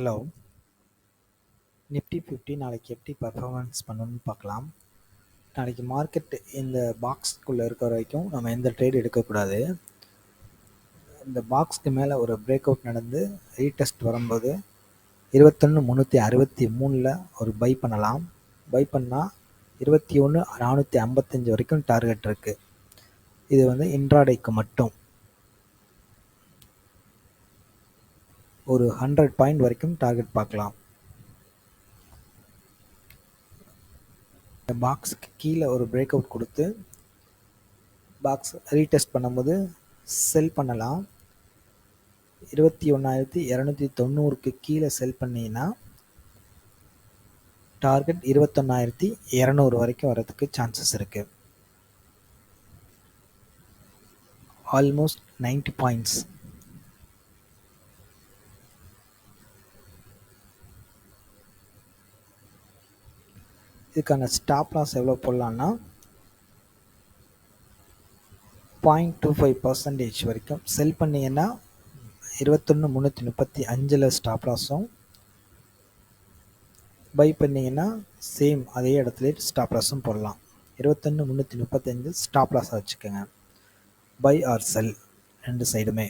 Hello. Nifty 50 நாளைக்கு எப்படி performance பண்ணணும்னு பார்க்கலாம். நாளைக்கு மார்க்கெட் இந்த பாக்ஸ்க்குள்ளே இருக்கிற வரைக்கும் நம்ம எந்த ட்ரேட் எடுக்கக்கூடாது. இந்த பாக்ஸ்க்கு மேலே ஒரு பிரேக் அவுட் நடந்து ரீடெஸ்ட் வரும்போது 21,363 ஒரு பை பண்ணலாம். பை பண்ணால் 21,455 வரைக்கும் டார்கெட் இருக்குது. இது இன்ட்ராடேக்கு மட்டும். ஒரு 100 பாயிண்ட் வரைக்கும் டார்கெட் பார்க்கலாம். பாக்ஸுக்கு கீழே ஒரு பிரேக் அவுட் கொடுத்து பாக்ஸ் ரீடெஸ்ட் பண்ணும்போது செல் பண்ணலாம். 21,290க்கு கீழே செல் பண்ணிங்கன்னா டார்கெட் 21,200 வரைக்கும் வரதுக்கு சான்சஸ் இருக்கு. Almost 90 points. இதுக்கான ஸ்டாப் லாஸ் எவ்வளோ போடலான்னா 0.25% வரைக்கும் செல் பண்ணிங்கன்னா 21,335 ஸ்டாப் லாஸும், பை பண்ணிங்கன்னா சேம் அதே இடத்துல ஸ்டாப் லாஸும் போடலாம். 21,335 ஸ்டாப் லாஸாக வச்சுக்கோங்க. பை ஆர் செல் ரெண்டு சைடுமே.